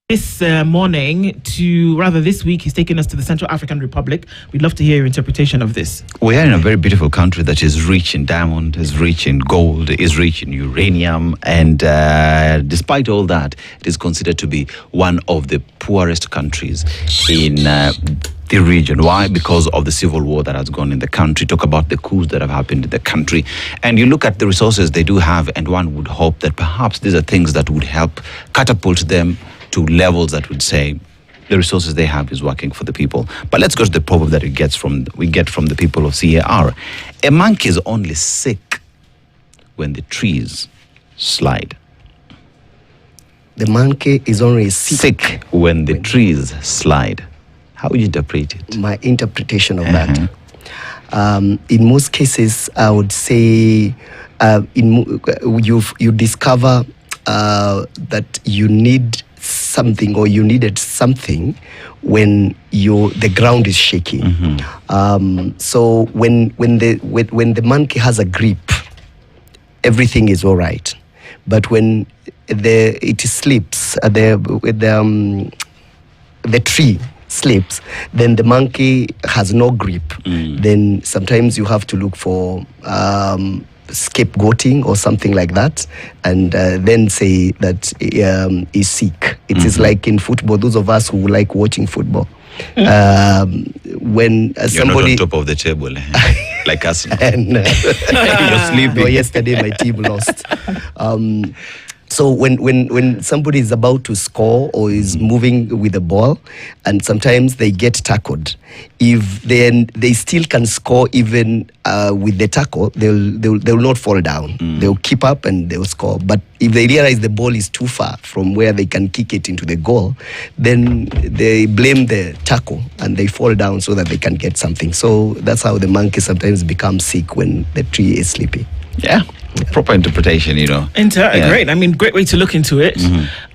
This week, he's taking us to the Central African Republic. We'd love to hear your interpretation of this. We are in a very beautiful country that is rich in diamond, is rich in gold, is rich in uranium, and despite all that, it is considered to be one of the poorest countries in the region. Why? Because of the civil war that has gone in the country. Talk about the coups that have happened in the country. And you look at the resources they do have, and one would hope that perhaps these are things that would help catapult them to levels that would say the resources they have is working for the people. But let's go to the proverb that we get from the people of CAR. A monkey is only sick when the trees slide. The monkey is only sick when the trees slide. How would you interpret it? My interpretation of that. In most cases, I would say you discover that you need something, or you needed something when the ground is shaking. So when the monkey has a grip, everything is all right. But when it slips, the tree slips, then the monkey has no grip. Then sometimes you have to look for scapegoating or something like that, and then say that he's sick. It is like in football, those of us who like watching football. When you're not on top of the table, like us. And, you're sleeping. No, yesterday my team lost. So when somebody is about to score or is moving with the ball, and sometimes they get tackled, if they still can score even with the tackle, they'll not fall down. They'll keep up and they'll score. But if they realize the ball is too far from where they can kick it into the goal, then they blame the tackle and they fall down so that they can get something. So that's how the monkey sometimes becomes sick when the tree is sleepy. Yeah. Proper interpretation, Great. I mean, great way to look into it.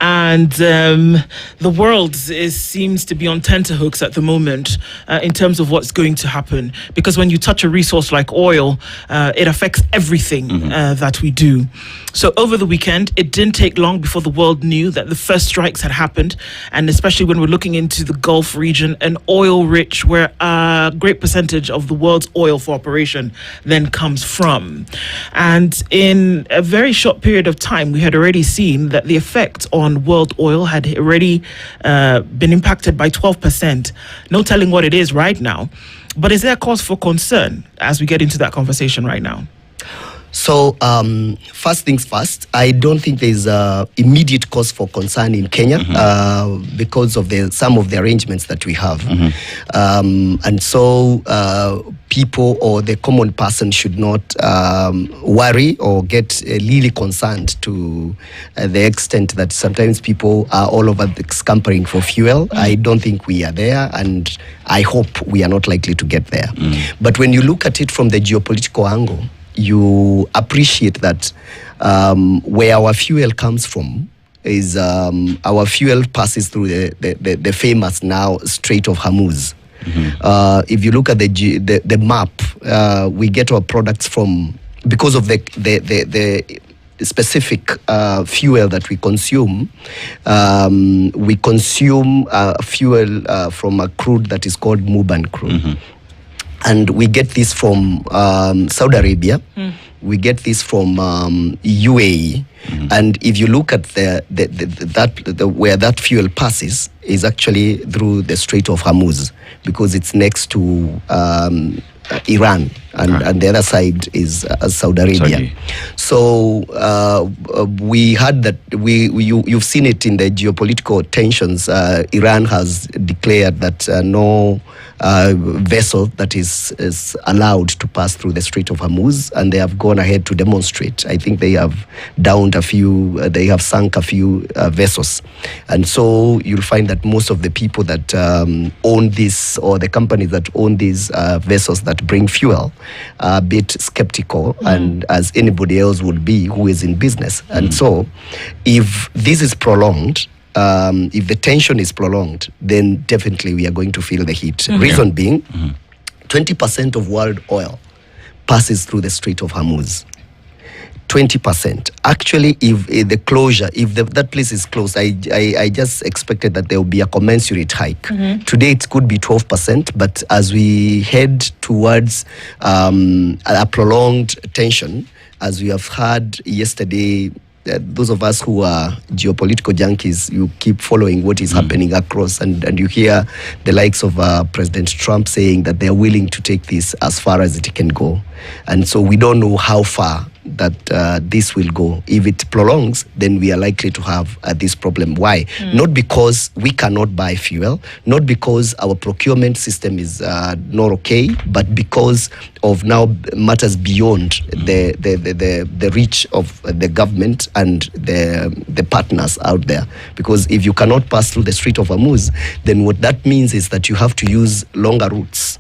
And the world seems to be on tenterhooks at the moment in terms of what's going to happen. Because when you touch a resource like oil, it affects everything that we do. So over the weekend, it didn't take long before the world knew that the first strikes had happened. And especially when we're looking into the Gulf region, an oil-rich, where a great percentage of the world's oil for operation then comes from. And in a very short period of time, we had already seen that the effect on world oil had already been impacted by 12%. No telling what it is right now. But is there a cause for concern as we get into that conversation right now? So, first things first, I don't think there's immediate cause for concern in Kenya because of some of the arrangements that we have. And so people or the common person should not worry or get really concerned to the extent that sometimes people are all over scampering for fuel. I don't think we are there, and I hope we are not likely to get there. But when you look at it from the geopolitical angle, you appreciate that where our fuel comes from is our fuel passes through the famous now Strait of Hormuz. If you look at the map, we get our products from, because of the specific fuel that we consume fuel from a crude that is called Muban crude. And we get this from Saudi Arabia. We get this from UAE. And if you look at where that fuel passes is actually through the Strait of Hormuz, because it's next to Iran, and the other side is Saudi Arabia. So we had that. You've seen it in the geopolitical tensions. Iran has declared that no vessel that is allowed to pass through the Strait of Hormuz, and they have gone ahead to demonstrate. I think they have downed a few. They have sunk a few vessels, and so you'll find that most of the people that own this, or the companies that own these vessels that bring fuel, are a bit skeptical, and as anybody else would be who is in business. And so, if this is prolonged, if the tension is prolonged, then definitely we are going to feel the heat. Reason being, 20% of world oil passes through the Strait of Hormuz. 20%. Actually, if the closure, if that place is closed, I just expected that there will be a commensurate hike. Today it could be 12%, but as we head towards a prolonged tension, as we have heard yesterday, those of us who are geopolitical junkies, you keep following what is happening across, and you hear the likes of President Trump saying that they're willing to take this as far as it can go. And so we don't know how far that this will go. If it prolongs, then we are likely to have this problem. Why? Not because we cannot buy fuel, not because our procurement system is not okay, but because of now matters beyond the reach of the government and the partners out there. Because if you cannot pass through the Strait of Hormuz, then what that means is that you have to use longer routes.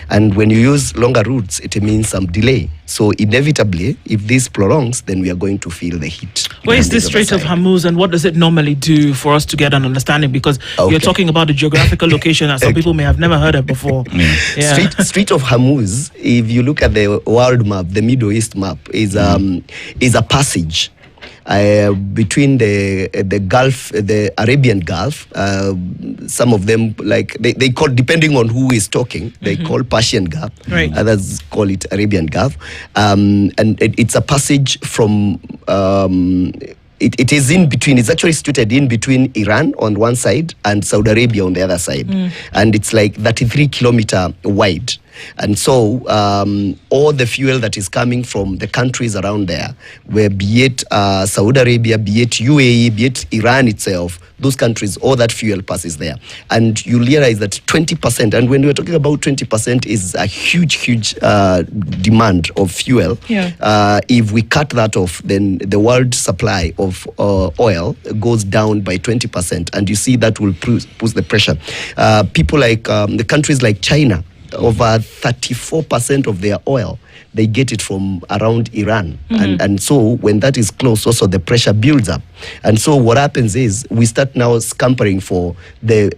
And when you use longer routes, it means some delay. So inevitably, if this prolongs, then we are going to feel the heat. Where is this Strait of Hormuz, and what does it normally do for us to get an understanding? Because you're talking about a geographical location that some people may have never heard of before. Strait of Hormuz, if you look at the world map, the Middle East map, is a passage between the Gulf, the Arabian Gulf. Some of them, like they call, depending on who is talking, they call Persian Gulf. Right. Others call it Arabian Gulf, and it's a passage from. It is in between. It's actually situated in between Iran on one side and Saudi Arabia on the other side, and it's like 33-kilometer wide. And so all the fuel that is coming from the countries around there, where be it Saudi Arabia, be it UAE, be it Iran itself, those countries, all that fuel passes there. And you realize that 20%, and when we're talking about 20%, is a huge demand of fuel. If we cut that off, then the world supply of oil goes down by 20%. And you see that will push the pressure. People like the countries like China, over 34% of their oil, they get it from around Iran. And so when that is close, also the pressure builds up. And so what happens is we start now scampering for the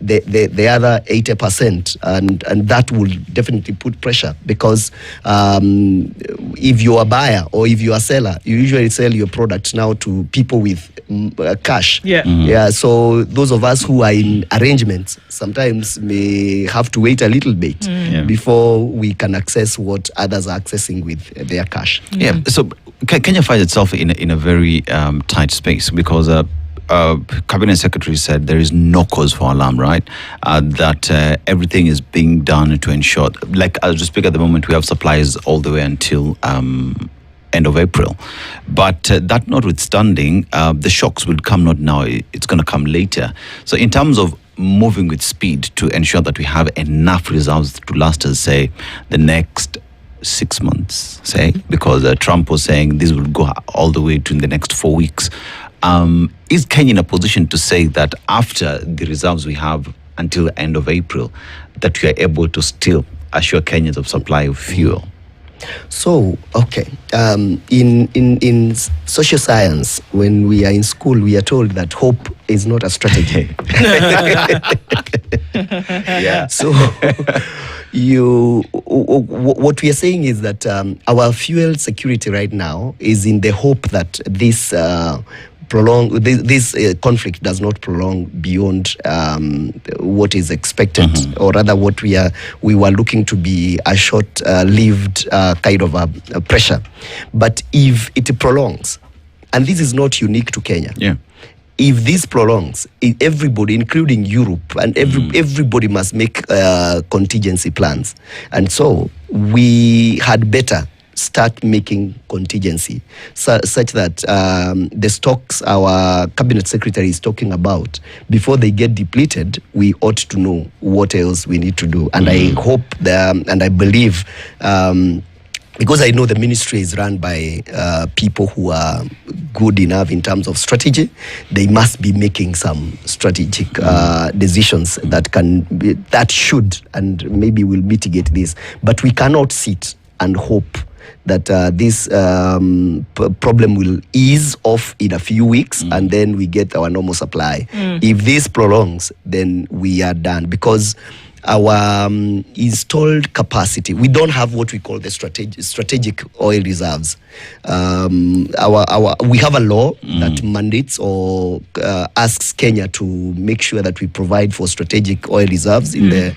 other 80%, and that will definitely put pressure, because if you're a buyer or if you're a seller, you usually sell your product now to people with cash. So those of us who are in arrangements sometimes may have to wait a little bit before we can access what others are accessing with their cash. So Kenya finds itself in a very tight space, because Cabinet Secretary said there is no cause for alarm, right? That everything is being done to ensure, like as we speak at the moment, we have supplies all the way until end of April. But that notwithstanding, the shocks will come not now, it's going to come later. So in terms of moving with speed to ensure that we have enough reserves to last us, say, the next 6 months, say, because Trump was saying this will go all the way to the next 4 weeks. Is Kenya in a position to say that after the reserves we have until the end of April, that we are able to still assure Kenyans of supply of fuel? So, okay, in social science, when we are in school, we are told that hope is not a strategy. So, what we are saying is that our fuel security right now is in the hope that this conflict does not prolong beyond what is expected, or rather what we were looking to be a short-lived kind of a pressure. But if it prolongs, and this is not unique to Kenya, if this prolongs, everybody, including Europe, and everybody must make contingency plans. And so we had better start making contingency such that the stocks our cabinet secretary is talking about, before they get depleted, we ought to know what else we need to do. And I hope and I believe, because I know the ministry is run by people who are good enough in terms of strategy, they must be making some strategic decisions that should and maybe will mitigate this. But we cannot sit and hope that this problem will ease off in a few weeks and then we get our normal supply. If this prolongs, then we are done, because our installed capacity. We don't have what we call the strategic oil reserves. We have a law that mandates or asks Kenya to make sure that we provide for strategic oil reserves in the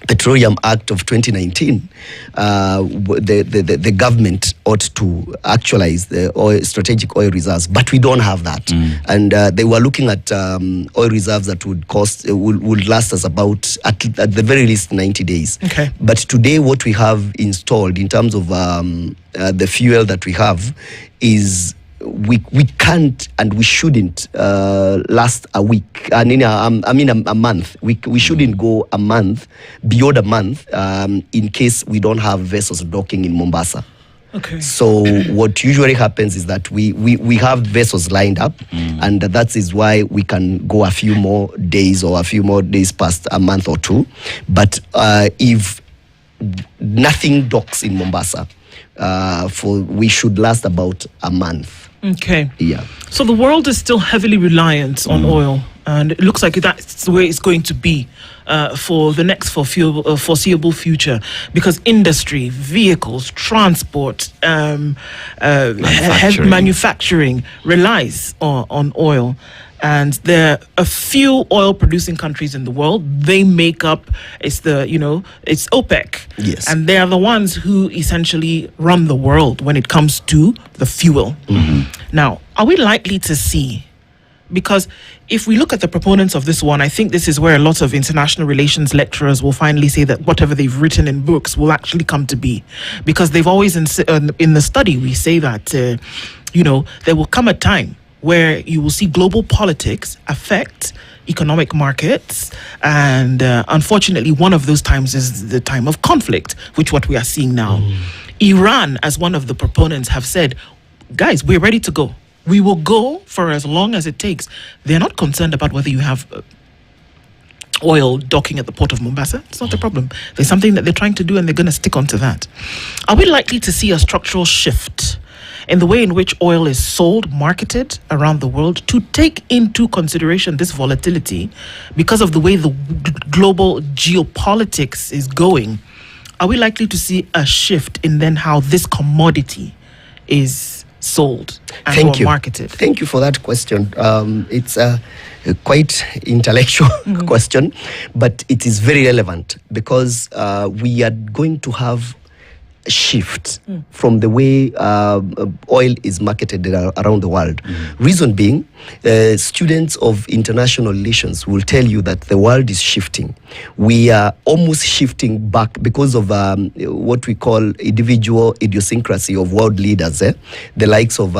Petroleum Act of 2019. The government ought to actualize the strategic oil reserves, but we don't have that. And they were looking at oil reserves that would last us about at the very least 90 days. Okay. But today, what we have installed in terms of the fuel that we have is we can't and we shouldn't last a week. I mean a month. We shouldn't go a month, beyond a month, in case we don't have vessels docking in Mombasa. Okay. So what usually happens is that we have vessels lined up, and that is why we can go a few more days past a month or two. But if nothing docks in Mombasa, we should last about a month. Okay. Yeah. So the world is still heavily reliant on oil, and it looks like that's the way it's going to be for the next foreseeable future, because industry, vehicles, transport, manufacturing relies on oil. And there are a few oil-producing countries in the world. They make up, it's OPEC. Yes. And they are the ones who essentially run the world when it comes to the fuel. Now, are we likely to see, because if we look at the proponents of this one, I think this is where a lot of international relations lecturers will finally say that whatever they've written in books will actually come to be. Because they've always, in the study, we say that, there will come a time where you will see global politics affect economic markets. And unfortunately, one of those times is the time of conflict, which what we are seeing now. Iran, as one of the proponents, have said, guys, we're ready to go. We will go for as long as it takes. They're not concerned about whether you have oil docking at the port of Mombasa. It's not a problem. There's something that they're trying to do, and they're going to stick onto that. Are we likely to see a structural shift in the way in which oil is sold, marketed around the world, to take into consideration this volatility because of the way the global geopolitics is going? Are we likely to see a shift in then how this commodity is sold and marketed? Thank you for that question. It's a quite intellectual question, but it is very relevant because we are going to have shift from the way oil is marketed around the world. Reason being, students of international relations will tell you that the world is shifting. We are almost shifting back because of what we call individual idiosyncrasy of world leaders, the likes of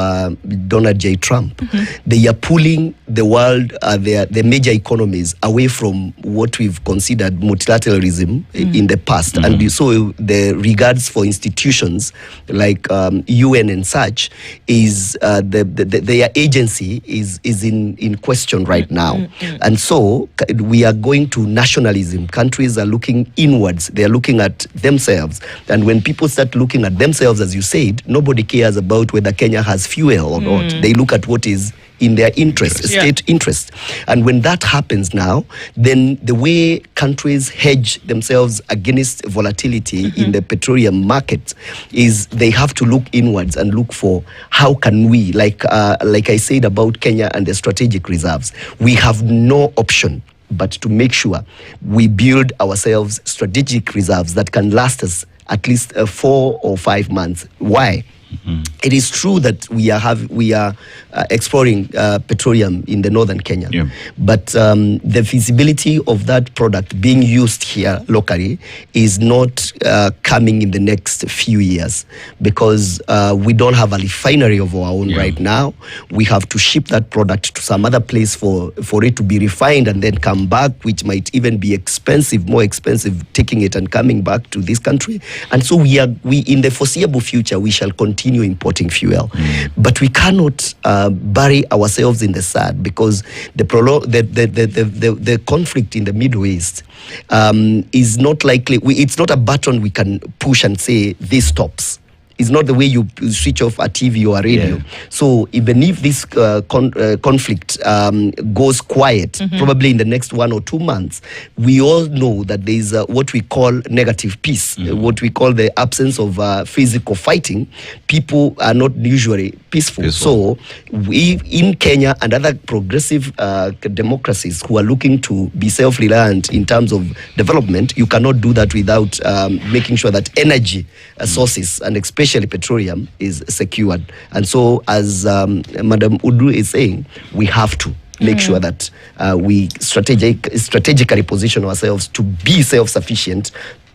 Donald J. Trump. They are pulling the world, the major economies, away from what we've considered multilateralism in the past. And so the regards for institutions like UN and such is their agency is in question right now. And so we are going to nationalism. Countries are looking inwards. They are looking at themselves. And when people start looking at themselves, as you said, nobody cares about whether Kenya has fuel or not. They look at what is in their interest, state interest. And when that happens now, then the way countries hedge themselves against volatility in the petroleum market is they have to look inwards and look for how can we, like I said about Kenya and the strategic reserves, we have no option but to make sure we build ourselves strategic reserves that can last us at least 4 or 5 months. Why? It is true that we are exploring petroleum in the northern Kenya, but the feasibility of that product being used here locally is not coming in the next few years because we don't have a refinery of our own right now. We have to ship that product to some other place for it to be refined and then come back, which might even be more expensive taking it and coming back to this country. And so we in the foreseeable future we shall continue importing fuel, but we cannot bury ourselves in the sand because the conflict in the Middle East is not likely. It's not a button we can push and say this stops. It's not the way you switch off a TV or a radio. So even if this conflict goes quiet, probably in the next 1 or 2 months, we all know that there is what we call negative peace, what we call the absence of physical fighting. People are not usually peaceful. So we in Kenya and other progressive democracies who are looking to be self-reliant in terms of development, you cannot do that without making sure that energy sources, and especially petroleum, is secured. And so, as Madam Udu is saying, we have to make sure that we strategically position ourselves to be self-sufficient,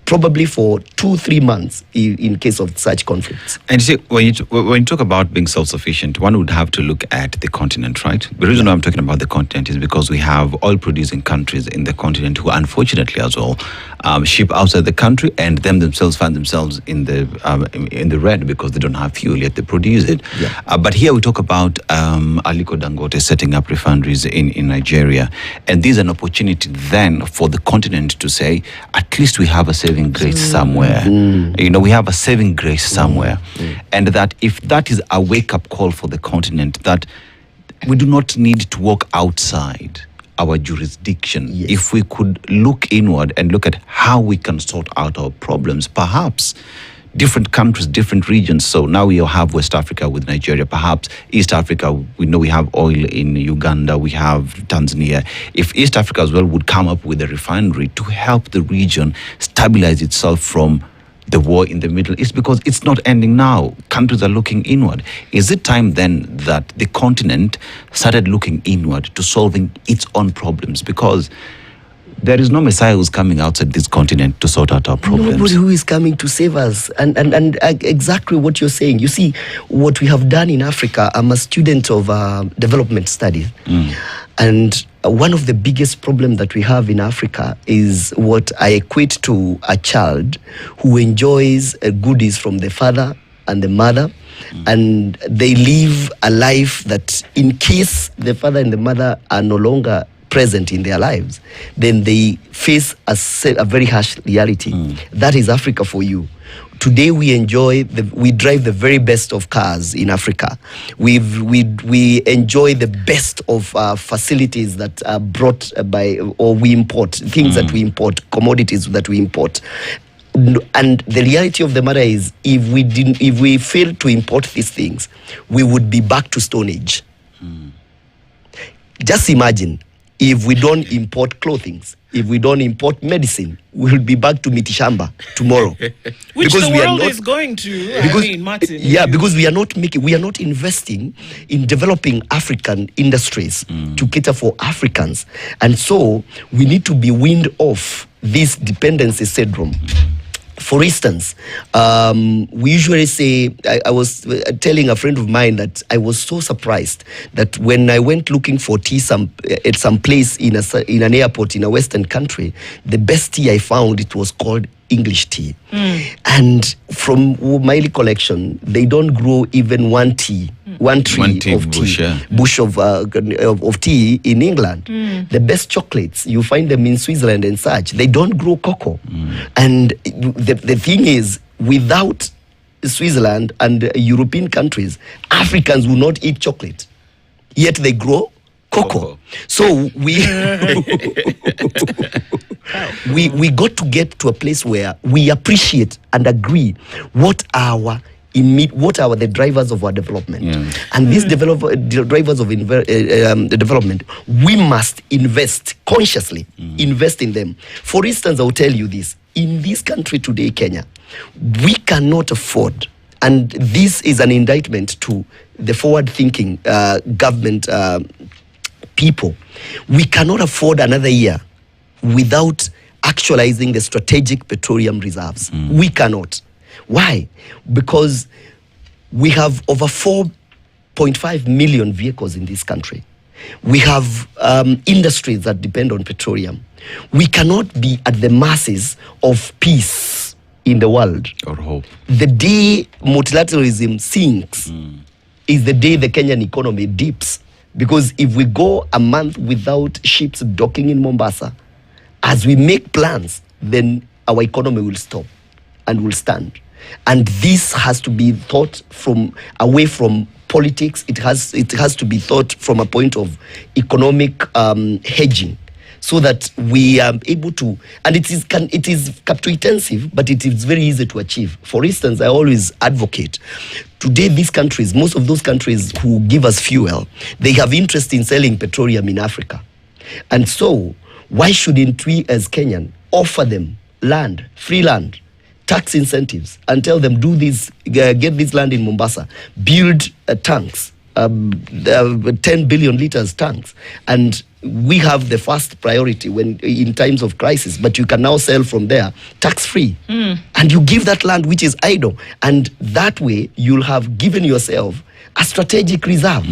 probably for 2-3 months in case of such conflicts. And you see, when you talk about being self-sufficient, one would have to look at the continent, right? The reason why I'm talking about the continent is because we have oil-producing countries in the continent who, unfortunately, as well, ship outside the country, and themselves find themselves in the red because they don't have fuel yet they produce it. But here we talk about Aliko Dangote setting up refineries in Nigeria, and this is an opportunity then for the continent to say, at least we have a saving grace somewhere. We have a saving grace somewhere, and that if that is a wake-up call for the continent, that we do not need to walk outside our jurisdiction. If we could look inward and look at how we can sort out our problems, perhaps different countries, different regions. So now we have West Africa with Nigeria, perhaps East Africa. We know we have oil in Uganda, we have Tanzania. If East Africa as well would come up with a refinery to help the region stabilize itself from the war in the Middle East, because it's not ending now. Countries are looking inward. Is it time then that the continent started looking inward to solving its own problems? Because there is no Messiah who's coming outside this continent to sort out our problems. Nobody who is coming to save us. And exactly what you're saying. You see, what we have done in Africa, I'm a student of development studies. And one of the biggest problems that we have in Africa is what I equate to a child who enjoys goodies from the father and the mother, and they live a life that, in case the father and the mother are no longer present in their lives, then they face a very harsh reality. That is Africa for you. Today we drive the very best of cars in Africa. We enjoy the best of facilities that are brought by, or we import things that we import, commodities that we import. And the reality of the matter is, if we fail to import these things, we would be back to Stone Age. Just imagine if we don't import clothing, if we don't import medicine, we'll be back to Mitishamba tomorrow. Which because the world is going to. Martin. Yeah, because we are not investing in developing African industries to cater for Africans. And so we need to be weaned off this dependency syndrome. For instance, we usually say, I was telling a friend of mine that I was so surprised that when I went looking for tea at some place in an airport in a Western country, the best tea I found, it was called English tea. And from my recollection, they don't grow even one tree of tea, bush of tea in England. The best chocolates, you find them in Switzerland and such. They don't grow cocoa. And the thing is, without Switzerland and European countries, Africans will not eat chocolate. Yet they grow cocoa. So we got to get to a place where we appreciate and agree what are the drivers of our development. And these drivers of development, we must invest consciously, invest in them. For instance, I'll tell you this. In this country today, Kenya, we cannot afford, and this is an indictment to the forward-thinking government people, we cannot afford another year without actualizing the strategic petroleum reserves. We cannot. Why? Because we have over 4.5 million vehicles in this country. We have industries that depend on petroleum. We cannot be at the masses of peace in the world. Or hope. The day multilateralism sinks is the day the Kenyan economy dips. Because if we go a month without ships docking in Mombasa, as we make plans, then our economy will stop and will stand. And this has to be thought from away from politics. It has to be thought from a point of economic hedging, so that we are able to, and it is capital intensive, but it is very easy to achieve. For instance, I always advocate, today these countries, most of those countries who give us fuel, they have interest in selling petroleum in Africa. And so, why shouldn't we as Kenyan offer them land, free land, tax incentives, and tell them, do this, get this land in Mombasa, build tanks, 10 billion liters tanks, and we have the first priority when in times of crisis, but you can now sell from there tax-free. And you give that land which is idle, and that way you'll have given yourself a strategic reserve.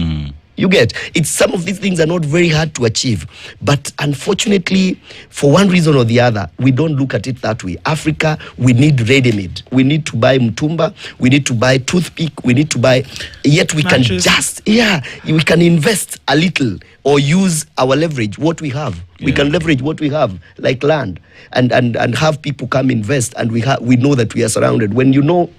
You get it's some of these things are not very hard to achieve, but unfortunately, for one reason or the other, we don't look at it that way. Africa, we need ready-made. We need to buy mtumba, we need to buy toothpick, we need to buy, yet we can just, we can invest a little or use our leverage, what we have. We can leverage what we have, like land, and have people come invest, and we know that we are surrounded. When you know,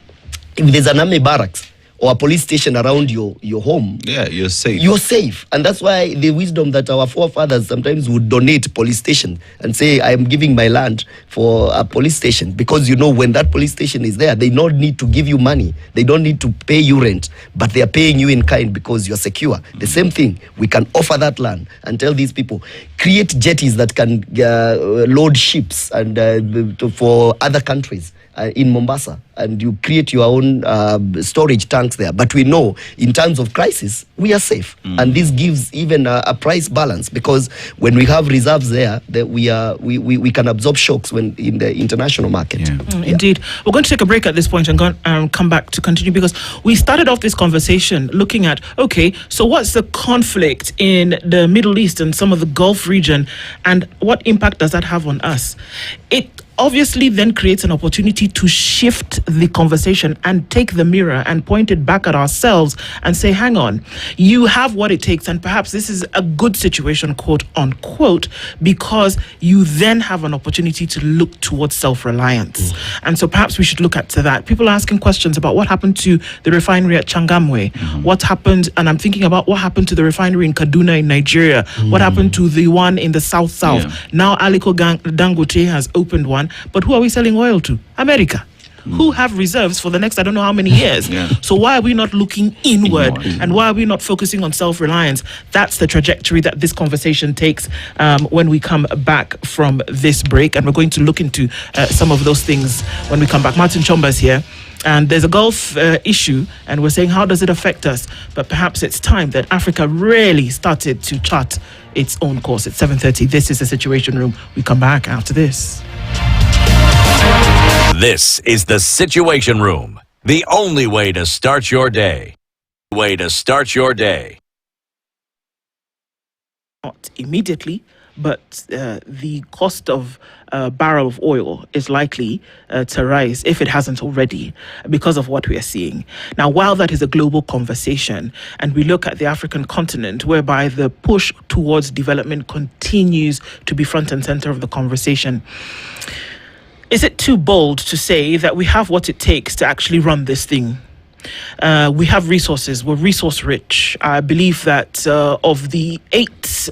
if there's an army barracks or a police station around your home, you're safe. You're safe. And that's why the wisdom that our forefathers sometimes would donate police station and say, I am giving my land for a police station. Because you know, when that police station is there, they don't need to give you money. They don't need to pay you rent, but they are paying you in kind because you're secure. The same thing, we can offer that land and tell these people, create jetties that can load ships and for other countries. In Mombasa, and you create your own storage tanks there. But we know in times of crisis, we are safe. And this gives even a price balance, because when we have reserves there, that we can absorb shocks when in the international market. Indeed. We're going to take a break at this point and come back to continue, because we started off this conversation looking at, okay, so what's the conflict in the Middle East and some of the Gulf region, and what impact does that have on us? It obviously then creates an opportunity to shift the conversation and take the mirror and point it back at ourselves and say, hang on, you have what it takes, and perhaps this is a good situation, quote unquote, because you then have an opportunity to look towards self-reliance. And so perhaps we should look at that. People are asking questions about what happened to the refinery at Changamwe, what happened, and I'm thinking about what happened to the refinery in Kaduna in Nigeria, what happened to the one in the south. Now Aliko Dangote has opened one. But who are we selling oil to? America, who have reserves for the next I don't know how many years. So why are we not looking inward, and why are we not focusing on self-reliance? That's the trajectory that this conversation takes when we come back from this break, and we're going to look into some of those things when we come back. Martin Chomba is here, and there's a Gulf issue, and we're saying, how does it affect us? But perhaps it's time that Africa really started to chart its own course. It's 7:30. This is the Situation Room. We come back after this. This is the Situation Room, the only way to start your day. Not immediately, but the cost of a barrel of oil is likely to rise, if it hasn't already, because of what we are seeing. Now, while that is a global conversation, and we look at the African continent, whereby the push towards development continues to be front and center of the conversation, is it too bold to say that we have what it takes to actually run this thing? We have resources. We're resource rich. I believe that of the 8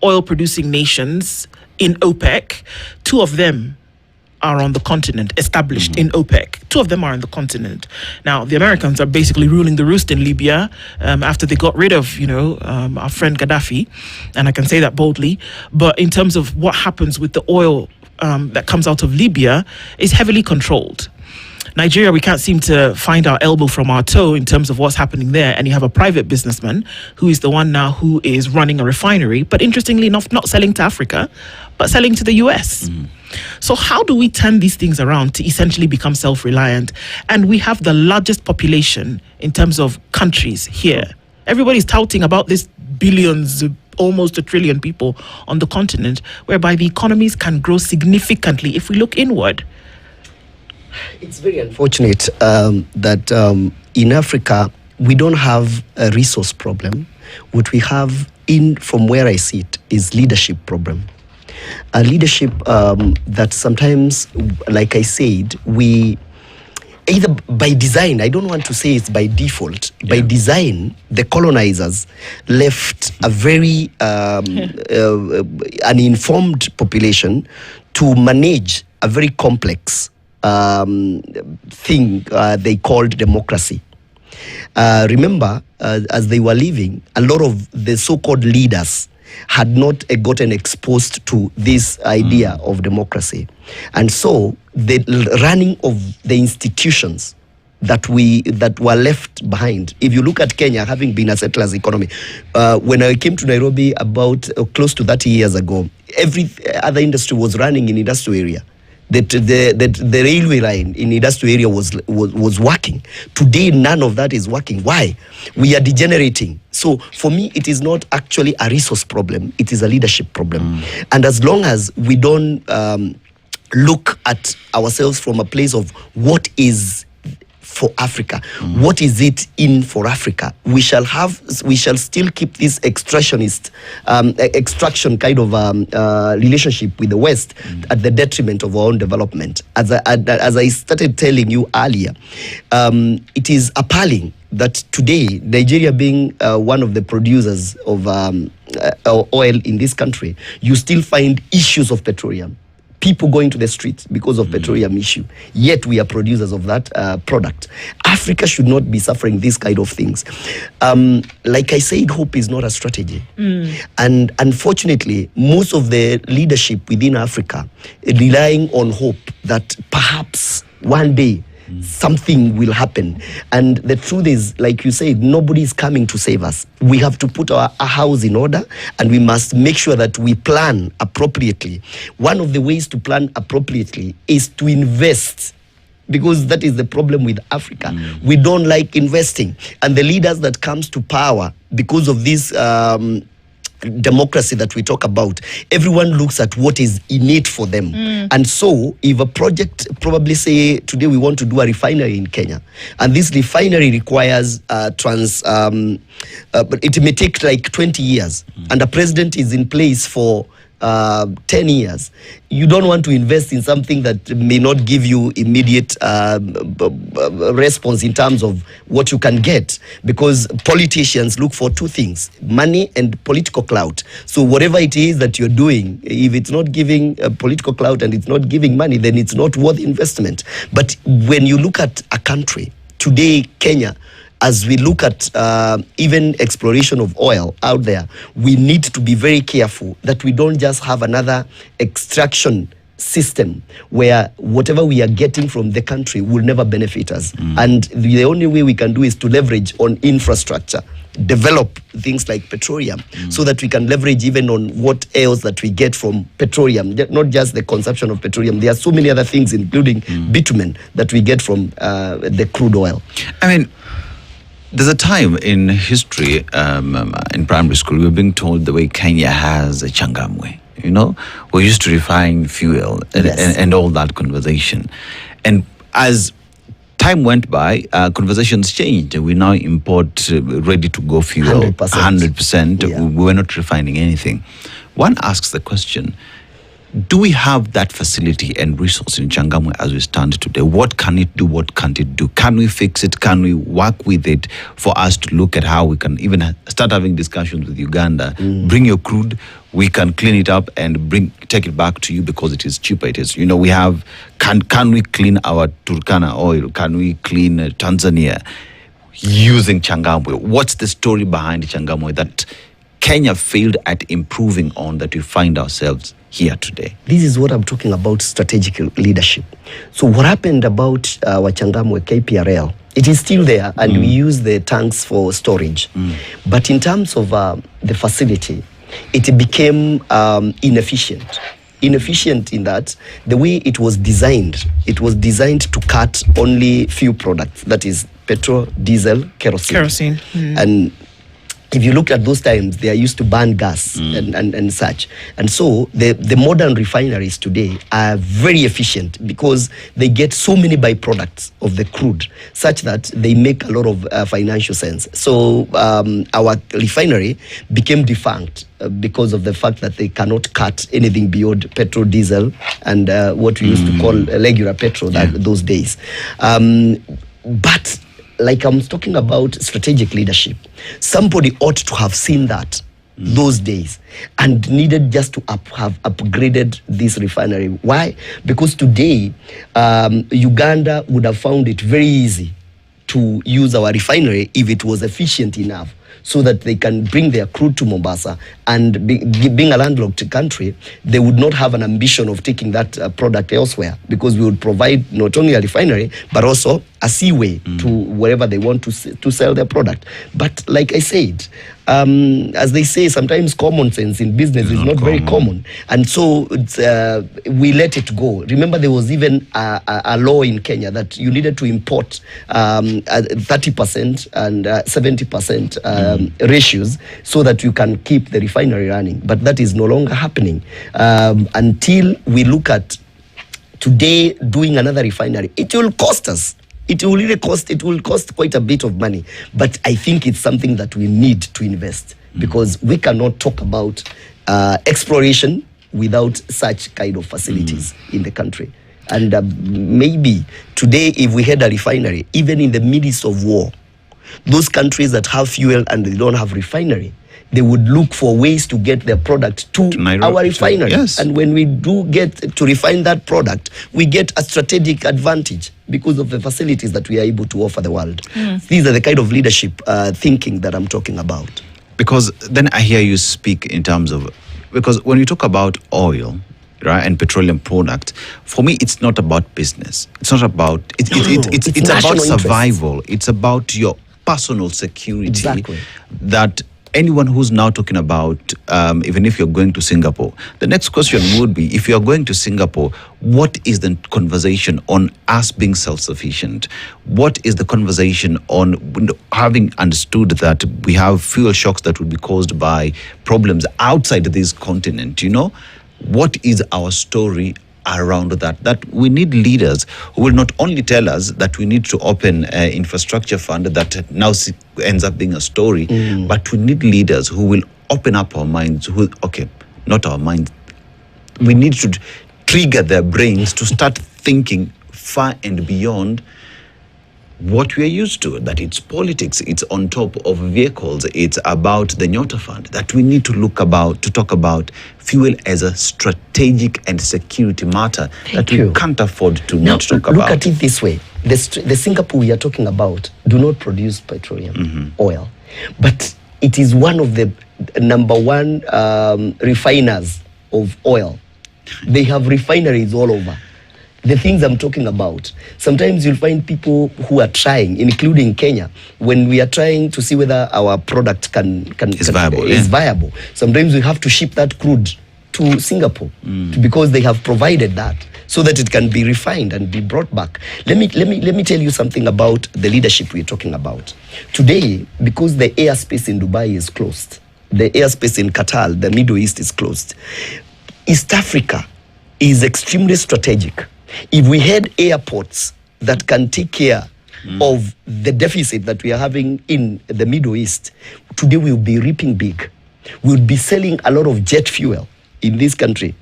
oil-producing nations in OPEC, 2 of them are on the continent, established in OPEC. 2 of them are on the continent. Now, the Americans are basically ruling the roost in Libya after they got rid of, our friend Gaddafi, and I can say that boldly. But in terms of what happens with the oil that comes out of Libya, is heavily controlled. Nigeria, we can't seem to find our elbow from our toe in terms of what's happening there. And you have a private businessman who is the one now who is running a refinery, but interestingly enough, not selling to Africa, but selling to the US. So how do we turn these things around to essentially become self-reliant? And we have the largest population in terms of countries here. Everybody's touting about this billions, almost 1 trillion people on the continent, whereby the economies can grow significantly if we look inward. It's very unfortunate that in Africa, we don't have a resource problem. What we have, from where I see it, is leadership problem. A leadership that sometimes, like I said, we either by design, I don't want to say it's by default, by design, the colonizers left a very uninformed population to manage a very complex thing they called democracy. Remember, as they were living, a lot of the so-called leaders had not gotten exposed to this idea of democracy. And so the running of the institutions that were left behind. If you look at Kenya, having been a settler's economy, when I came to Nairobi about close to 30 years ago, every other industry was running in industrial area. The railway line in industrial area was working. Today, none of that is working. Why? We are degenerating. So for me, it is not actually a resource problem. It is a leadership problem. And as long as we don't look at ourselves from a place of what is for Africa, what is it in for Africa, we shall still keep this extraction kind of relationship with the West at the detriment of our own development. As I started telling you earlier, it is appalling that today, Nigeria being one of the producers of oil in this country, you still find issues of petroleum. People going to the streets because of petroleum issue. Yet we are producers of that product. Africa should not be suffering these kind of things. Like I said, hope is not a strategy. And unfortunately, most of the leadership within Africa relying on hope that perhaps one day something will happen. And the truth is, like you said, nobody is coming to save us. We have to put our house in order, and we must make sure that we plan appropriately. One of the ways to plan appropriately is to invest, because that is the problem with Africa. We don't like investing. And the leaders that comes to power because of this democracy that we talk about, everyone looks at what is innate for them. And so if a project, probably say today we want to do a refinery in Kenya, and this refinery requires but it may take like 20 years, and a president is in place for 10 years, you don't want to invest in something that may not give you immediate response in terms of what you can get, because politicians look for two things: money and political clout. So whatever it is that you're doing, if it's not giving political clout and it's not giving money, then it's not worth investment. But when you look at a country today, Kenya, as we look at even exploration of oil out there, we need to be very careful that we don't just have another extraction system where whatever we are getting from the country will never benefit us. And the only way we can do is to leverage on infrastructure, develop things like petroleum, so that we can leverage even on what else that we get from petroleum, not just the consumption of petroleum. There are so many other things, including bitumen, that we get from the crude oil. I mean, there's a time in history, in primary school, we were being told the way Kenya has a Changamwe. You know, we used to refine fuel and all that conversation. And as time went by, conversations changed. We now import ready-to-go fuel, 100%. Yeah. We were not refining anything. One asks the question, do we have that facility and resource in Changamwe as we stand today? What can it do? What can't it do? Can we fix it? Can we work with it for us to look at how we can even start having discussions with Uganda? Bring your crude, we can clean it up and take it back to you because it is cheaper. It is, you know, we have, can we clean our Turkana oil? Can we clean Tanzania using Changamwe? What's the story behind Changamwe that Kenya failed at improving on, that we find ourselves here today? This is what I'm talking about, strategic leadership. So what happened about our Changamwe KPRL, it is still there, and we use the tanks for storage. But in terms of the facility, it became inefficient. Inefficient in that the way it was designed to cut only few products, that is petrol, diesel, kerosene. Kerosene. And if you look at those times, they are used to burn gas and such. And so the modern refineries today are very efficient because they get so many byproducts of the crude such that they make a lot of financial sense. So our refinery became defunct because of the fact that they cannot cut anything beyond petrol, diesel, and what we used to call regular petrol those days. But like I'm talking about strategic leadership, somebody ought to have seen that those days and needed just to have upgraded this refinery. Why? Because today, Uganda would have found it very easy to use our refinery if it was efficient enough so that they can bring their crude to Mombasa, and being a landlocked country, they would not have an ambition of taking that product elsewhere, because we would provide not only a refinery but also a seaway to wherever they want to sell their product. But like I said, as they say, sometimes common sense in business is not very common, and so we let it go. Remember, there was even a law in Kenya that you needed to import 30% and 70% ratios so that you can keep the refinery running. But that is no longer happening until we look at today doing another refinery. It will cost us. It will really cost. It will cost quite a bit of money. But I think it's something that we need to invest, because we cannot talk about exploration without such kind of facilities in the country. And maybe today, if we had a refinery, even in the midst of war, those countries that have fuel and they don't have refinery, they would look for ways to get their product to our refinery. Yes. And when we do get to refine that product, we get a strategic advantage because of the facilities that we are able to offer the world. These are the kind of leadership thinking that I'm talking about. Because then I hear you speak in terms of, because when you talk about oil, right, and petroleum product, for me, it's not about business. It's not about, it's about survival. It's about your personal security. Exactly. That anyone who's now talking about, even if you're going to Singapore, the next question would be, if you're going to Singapore, what is the conversation on us being self-sufficient? What is the conversation on having understood that we have fuel shocks that would be caused by problems outside this continent, you know? What is our story around that? That we need leaders who will not only tell us that we need to open an infrastructure fund that now ends up being a story, but we need leaders who will open up our minds, not our minds. We need to trigger their brains to start thinking far and beyond what we are used to, that it's politics, it's on top of vehicles, it's about the Nyota Fund, that we need to talk about fuel as a strategic and security matter that we can't afford to not talk about. Look at it this way. The Singapore we are talking about do not produce petroleum oil, but it is one of the number one refiners of oil. They have refineries all over. The things I'm talking about, sometimes you'll find people who are trying, including Kenya, when we are trying to see whether our product is viable. Sometimes we have to ship that crude to Singapore because they have provided that so that it can be refined and be brought back. Let me tell you something about the leadership we're talking about. Today, because the airspace in Dubai is closed, the airspace in Qatar, the Middle East is closed, East Africa is extremely strategic. If we had airports that can take care of the deficit that we are having in the Middle East, today we'll be reaping big. We'll be selling a lot of jet fuel in this country.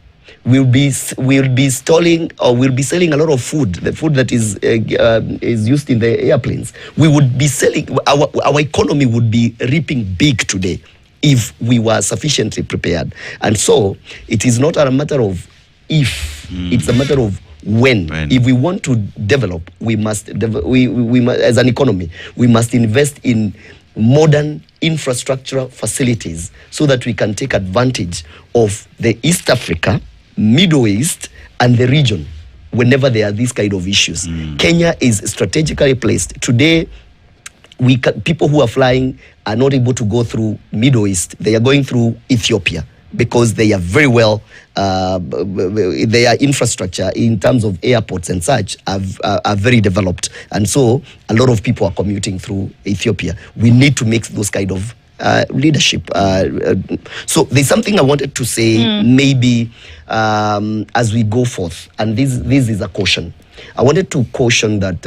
We'll be selling a lot of food, the food that is used in the airplanes. We would be selling, our economy would be reaping big today if we were sufficiently prepared. And so it is not a matter of if, it's a matter of when. If we want to develop, we must as an economy, we must invest in modern infrastructure facilities so that we can take advantage of the East Africa, Middle East, and the region whenever there are these kind of issues. Kenya is strategically placed. Today, people who are flying are not able to go through Middle East. They are going through Ethiopia, because they are very well, their infrastructure in terms of airports and such are very developed. And so a lot of people are commuting through Ethiopia. We need to make those kind of leadership. So there's something I wanted to say, maybe as we go forth, and this is a caution. I wanted to caution that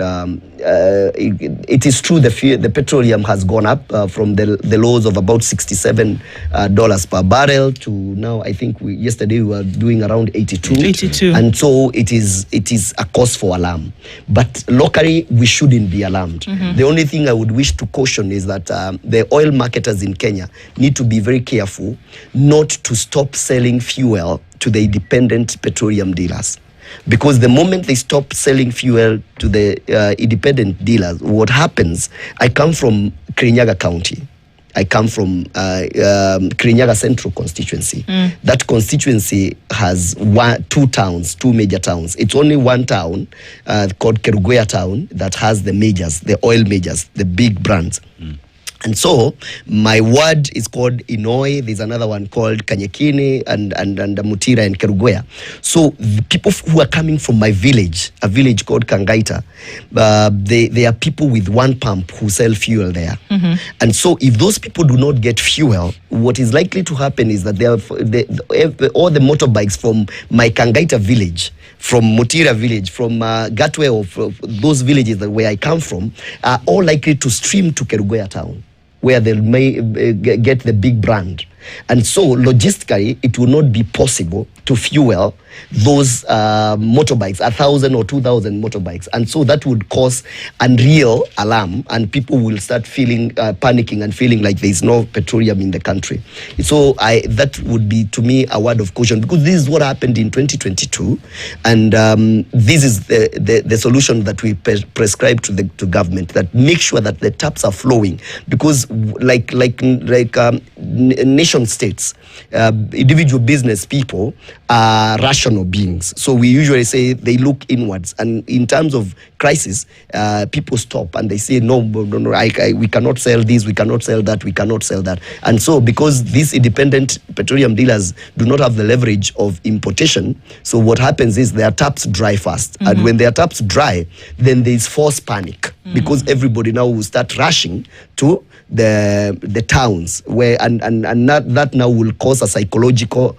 it is true the petroleum has gone up from the lows of about $67 per barrel to now, I think yesterday we were doing around 82. And so it is a cause for alarm. But locally, we shouldn't be alarmed. The only thing I would wish to caution is that the oil marketers in Kenya need to be very careful not to stop selling fuel to the independent petroleum dealers. Because the moment they stop selling fuel to the independent dealers, what happens, I come from Kirinyaga County. I come from Kirinyaga Central constituency. That constituency has two major towns. It's only one town called Kerugoya town that has the majors, the oil majors, the big brands. And so my ward is called Inoi. There's another one called Kanyekini and Mutira and Kerugoya. So the people who are coming from my village, a village called Kangaita, they are people with one pump who sell fuel there. And so if those people do not get fuel, what is likely to happen is that all the motorbikes from my Kangaita village, from Mutira village, from Gatwe, of those villages where I come from, are all likely to stream to Kerugoya town, where they may get the big brand. And so logistically, it will not be possible to fuel those motorbikes, 1,000 or 2,000 motorbikes. And so that would cause unreal alarm, and people will start feeling panicking and feeling like there is no petroleum in the country. So that would be, to me, a word of caution, because this is what happened in 2022, and this is the solution that we prescribe to government, that make sure that the taps are flowing, because like nation states, individual business people are rational beings. So we usually say they look inwards, and in terms of crisis, people stop and they say, no, we cannot sell this, we cannot sell that, we cannot sell that. And so because these independent petroleum dealers do not have the leverage of importation, so what happens is their taps dry fast. And when their taps dry, then there's forced panic, because everybody now will start rushing to the towns, where and that now will cause a psychological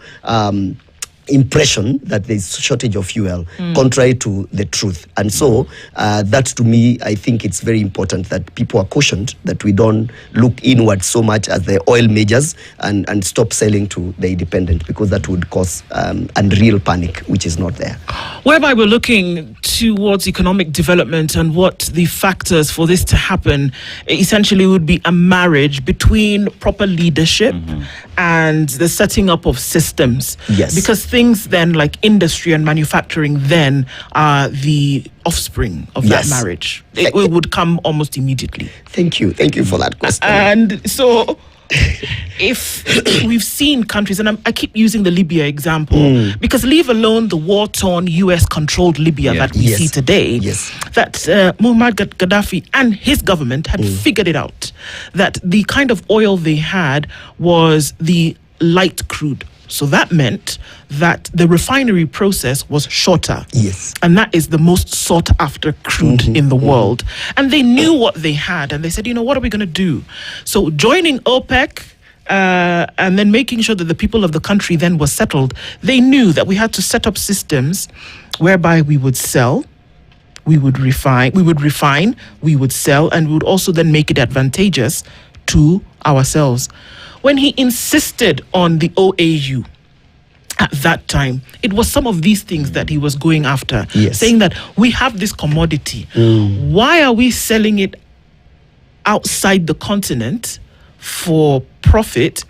impression that there's shortage of fuel, contrary to the truth. And so that, to me, I think it's very important that people are cautioned that we don't look inward so much as the oil majors and stop selling to the independent, because that would cause unreal panic, which is not there. Whereby we're looking towards economic development, and what the factors for this to happen essentially would be a marriage between proper leadership and the setting up of systems. Yes. Because things then like industry and manufacturing then are the offspring of that marriage. It would come almost immediately. Thank you for that question. And so if we've seen countries, and I keep using the Libya example, because leave alone the war-torn US-controlled Libya that we see today, that Muammar Gaddafi and his government had figured it out, that the kind of oil they had was the light crude. So that meant that the refinery process was shorter. Yes. And that is the most sought after crude in the world. And they knew what they had, and they said, what are we going to do? So joining OPEC and then making sure that the people of the country then were settled, they knew that we had to set up systems whereby we would sell, we would refine, we would sell, and we would also then make it advantageous to ourselves. When he insisted on the OAU at that time, it was some of these things that he was going after, saying that we have this commodity. Why are we selling it outside the continent for profit,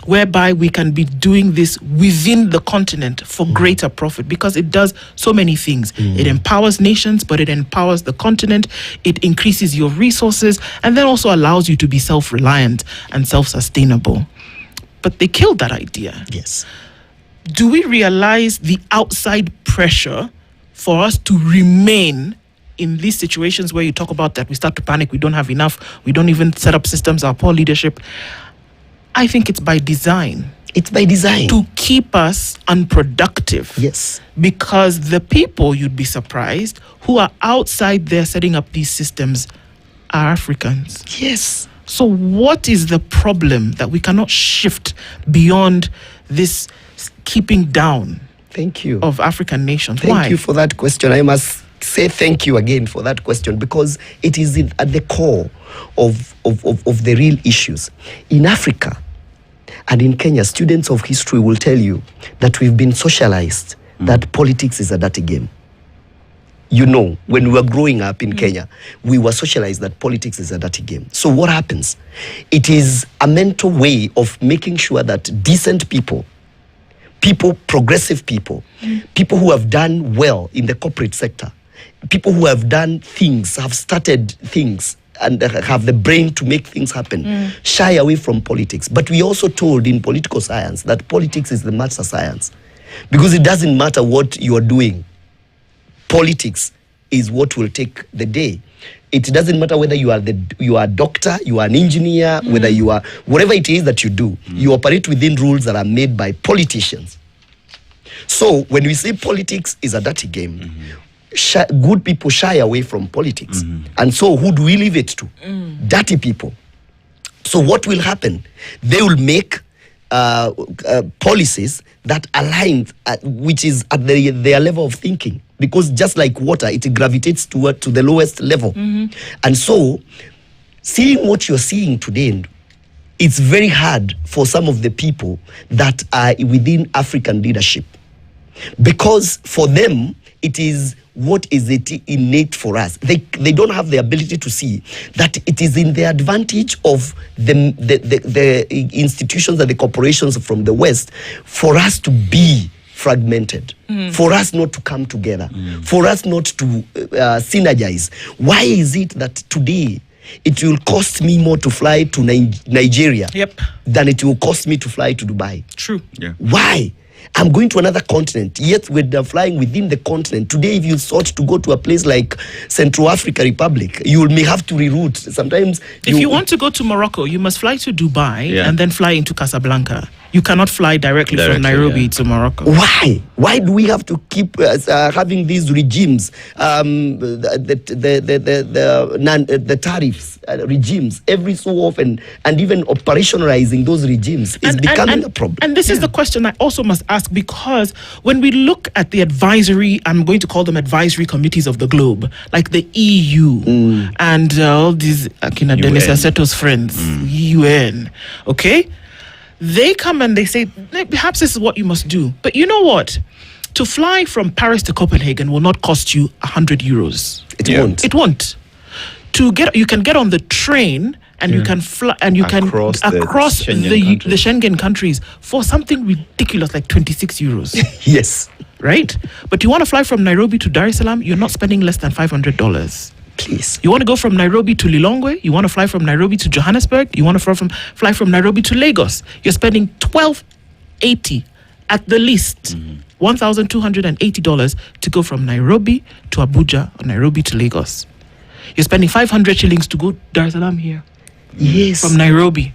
whereby we can be doing this within the continent for greater profit? Because it does so many things. It empowers nations, but it empowers the continent. It increases your resources, and then also allows you to be self-reliant and self-sustainable. But they killed that idea. Yes. Do we realize the outside pressure for us to remain in these situations where you talk about that we start to panic, we don't have enough, we don't even set up systems, our poor leadership? I think it's by design. It's by design. To keep us unproductive. Yes. Because the people, you'd be surprised, who are outside there setting up these systems are Africans. Yes. So what is the problem that we cannot shift beyond this keeping down Thank you. of African nations? Thank Why? you for that question. I must say thank you again for that question, because it is at the core of the real issues. In Africa and in Kenya, students of history will tell you that we've been socialized, that politics is a dirty game. You know, when we were growing up in Kenya, we were socialized that politics is a dirty game. So what happens? It is a mental way of making sure that decent people, progressive people, people who have done well in the corporate sector, people who have done things, have started things, and have the brain to make things happen, shy away from politics. But we also told in political science that politics is the master science, because it doesn't matter what you are doing. Politics is what will take the day. It doesn't matter whether you are a doctor, you are an engineer, whether you are whatever it is that you do, you operate within rules that are made by politicians. So when we say politics is a dirty game, good people shy away from politics. And so who do we leave it to? Dirty people. So what will happen? They will make policies that align, which is at their level of thinking. Because just like water, it gravitates to the lowest level. And so, seeing what you're seeing today, it's very hard for some of the people that are within African leadership. Because for them, it is what is it innate for us. They don't have the ability to see that it is in the advantage of the institutions and the corporations from the West for us to be fragmented, for us not to come together, for us not to synergize. Why is it that today it will cost me more to fly to Nigeria than it will cost me to fly to Dubai? True. Yeah. Why? I'm going to another continent, yet we're flying within the continent. Today, if you sought to go to a place like Central Africa Republic, you may have to reroute. Sometimes if you want to go to Morocco, you must fly to Dubai and then fly into Casablanca. You cannot fly directly from Nairobi to Morocco. Why? Why do we have to keep having these regimes, the tariffs regimes every so often, and even operationalizing those regimes is becoming a problem? And this is the question I also must ask, because when we look at the advisory, I'm going to call them advisory committees of the globe, like the EU and all these Akina Denis Aseto's friends, UN, okay? They come and they say, perhaps this is what you must do. But you know what? To fly from Paris to Copenhagen will not cost you 100 euros. It won't. It won't. You can get on the train and you can fly and you Across can across the Schengen countries for something ridiculous like 26 euros. Yes. Right? But you want to fly from Nairobi to Dar es Salaam, you're not spending less than $500. Please. You want to go from Nairobi to Lilongwe, you want to fly from Nairobi to Johannesburg, you want to fly from Nairobi to Lagos. You're spending $1,280 at the least. $1,280 to go from Nairobi to Abuja or Nairobi to Lagos. You're spending 500 shillings to go Dar es Salaam here. Yes. From Nairobi.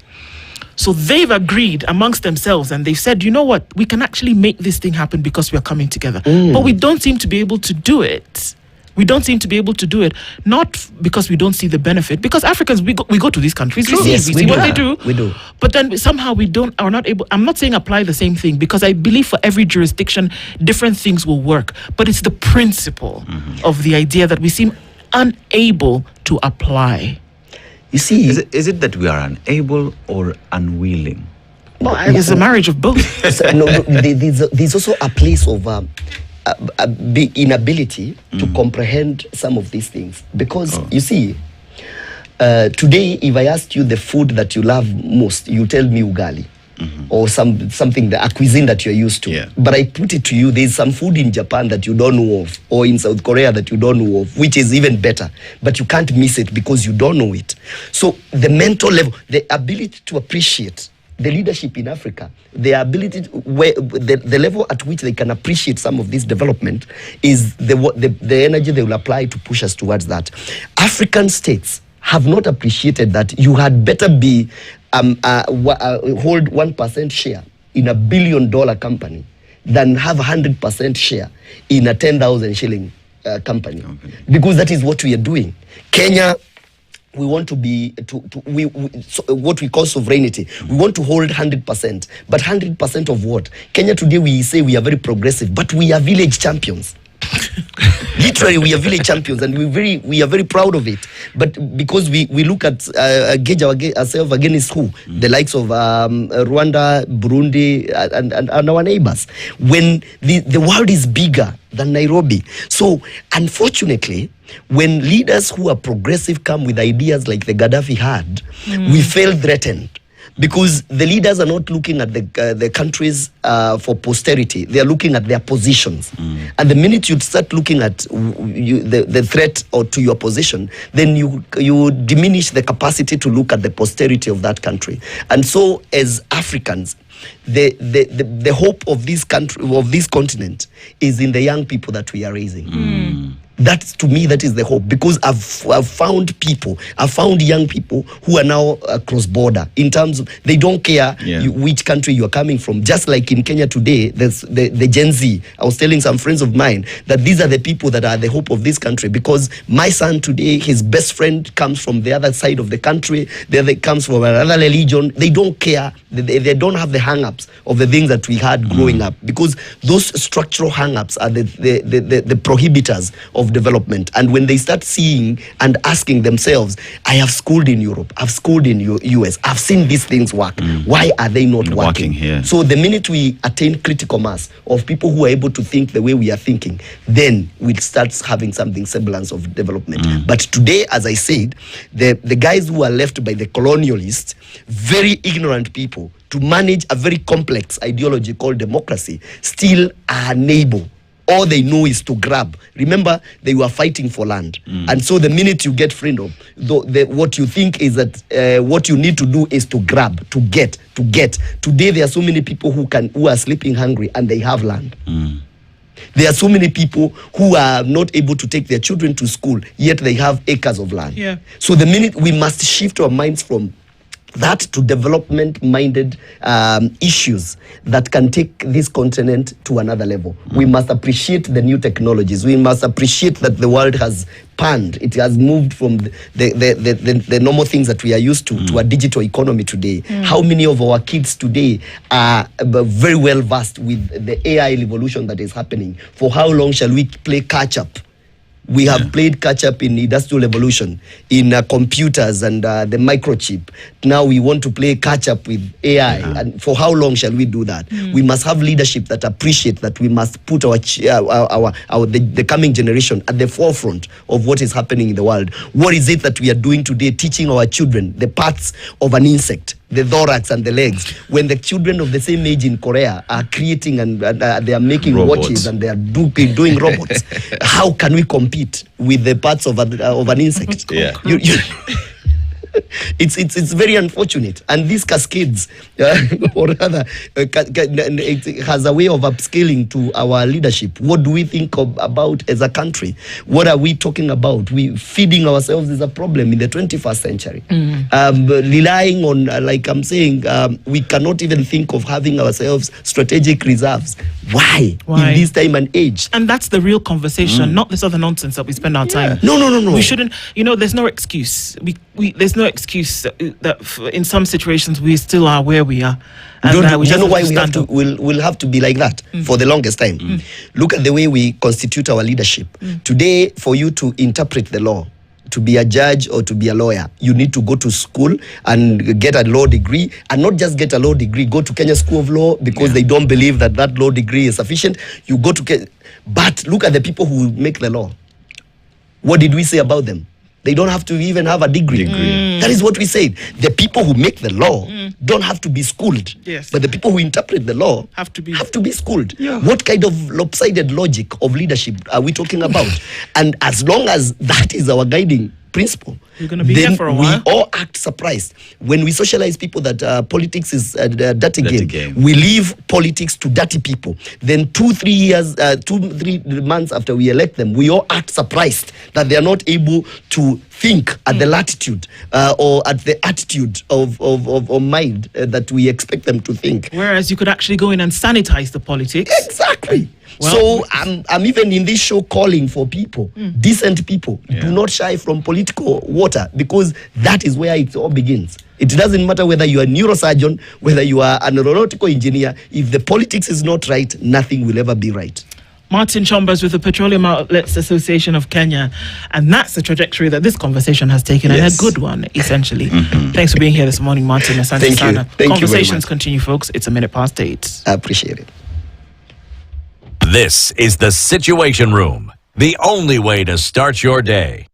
So they've agreed amongst themselves and they've said, you know what, we can actually make this thing happen because we are coming together. But we don't seem to be able to do it. We don't seem to be able to do it, not because we don't see the benefit, because Africans, we go to these countries, we see what they do. We do. But then somehow are not able, I'm not saying apply the same thing, because I believe for every jurisdiction, different things will work. But it's the principle of the idea that we seem unable to apply. You see, is it that we are unable or unwilling? Well, it's a marriage of both. There's also a place of inability to comprehend some of these things. Because, you see, today, if I asked you the food that you love most, you tell me ugali. Or something, a cuisine that you're used to. Yeah. But I put it to you, there's some food in Japan that you don't know of, or in South Korea that you don't know of, which is even better. But you can't miss it because you don't know it. So the mental level, the ability to appreciate the leadership in Africa, the ability, the level at which they can appreciate some of this development is the energy they will apply to push us towards that. African states have not appreciated that you had better be hold 1% share in $1 billion company than have 100% share in a 10,000 shilling company. Because that is what we are doing. Kenya we want to be what we call sovereignty. We want to hold 100%, but 100% of what? Kenya today, we say we are very progressive, but we are village champions. Literally, we are village champions, and we are very proud of it. But because we look at gauge ourselves against who? The likes of Rwanda, Burundi, and our neighbors. When the world is bigger than Nairobi. So unfortunately, when leaders who are progressive come with ideas like the Gaddafi had, we feel threatened. Because the leaders are not looking at the countries for posterity. They are looking at their positions. And the minute you start looking at the threat or to your position, then you diminish the capacity to look at the posterity of that country. And so as Africans, the hope of this country, of this continent, is in the young people that we are raising. That's, to me, that is the hope, because I've found young people who are now cross-border in terms of, they don't care which country you are coming from. Just like in Kenya today, there's the Gen Z. I was telling some friends of mine that these are the people that are the hope of this country, because my son today, his best friend comes from the other side of the country, the other comes from another religion. They don't care. They don't have the hang-ups of the things that we had growing up, because those structural hang-ups are the prohibitors of development. And when they start seeing and asking themselves, I have schooled in Europe, I've schooled in US, I've seen these things work, why are they not working here? So the minute we attain critical mass of people who are able to think the way we are thinking, then we'll start having something semblance of development. But today, as I said, the guys who are left by the colonialists, very ignorant people, to manage a very complex ideology called democracy, still are unable. All they know is to grab. Remember, they were fighting for land. And so the minute you get freedom, what you think is that what you need to do is to grab, to get. Today, there are so many people who are sleeping hungry and they have land. There are so many people who are not able to take their children to school, yet they have acres of land. So the minute we must shift our minds from that to development-minded issues that can take this continent to another level. We must appreciate the new technologies. We must appreciate that the world has panned. It has moved from the normal things that we are used to a digital economy today. How many of our kids today are very well versed with the AI revolution that is happening? For how long shall we play catch-up? We have played catch-up in industrial revolution, in computers and the microchip. Now we want to play catch-up with AI. And for how long shall we do that? We must have leadership that appreciate that we must put the coming generation at the forefront of what is happening in the world. What is it that we are doing today, teaching our children the parts of an insect, the thorax and the legs, when the children of the same age in Korea are creating and they are making watches and they are doing robots? How can we compete with the parts of an insect? It's very unfortunate, and these cascades, or rather, it has a way of upscaling to our leadership. What do we think about as a country? What are we talking about? We feeding ourselves is a problem in the 21st century. Relying on, like I'm saying, we cannot even think of having ourselves strategic reserves. Why? In this time and age? And that's the real conversation, not this other nonsense that we spend our time. No. We shouldn't. There's no excuse. There's no excuse that in some situations we still are where we are. And we don't know why we'll have to be like that for the longest time. Look at the way we constitute our leadership. Today, for you to interpret the law, to be a judge or to be a lawyer, you need to go to school and get a law degree, and not just get a law degree, go to Kenya School of Law, because they don't believe that law degree is sufficient. You go to but look at the people who make the law. What did we say about them? They don't have to even have a degree. That is what we said. The people who make the law don't have to be schooled. Yes. But the people who interpret the law have to be schooled. What kind of lopsided logic of leadership are we talking about? And as long as that is our guiding principle, you're going to be here for a while. We all act surprised when we socialize people that politics is a dirty game. We leave politics to dirty people. Then 2-3 months after we elect them, we all act surprised that they are not able to think at the latitude or at the attitude of mind that we expect them to think. Whereas you could actually go in and sanitize the politics. Exactly. So I'm even in this show calling for people, decent people, do not shy from political war. water, because that is where it all begins. It doesn't matter whether you are a neurosurgeon, whether you are an aeronautical engineer. If the politics is not right, nothing will ever be right. Martin Chambers with the Petroleum Outlets Association of Kenya. And that's the trajectory that this conversation has taken, and a good one, essentially. Thanks for being here this morning, Martin. Asante Thank you. sana. Thank you very Conversations much. continue, folks. It's 8:01. I appreciate it. This is the Situation Room, the only way to start your day.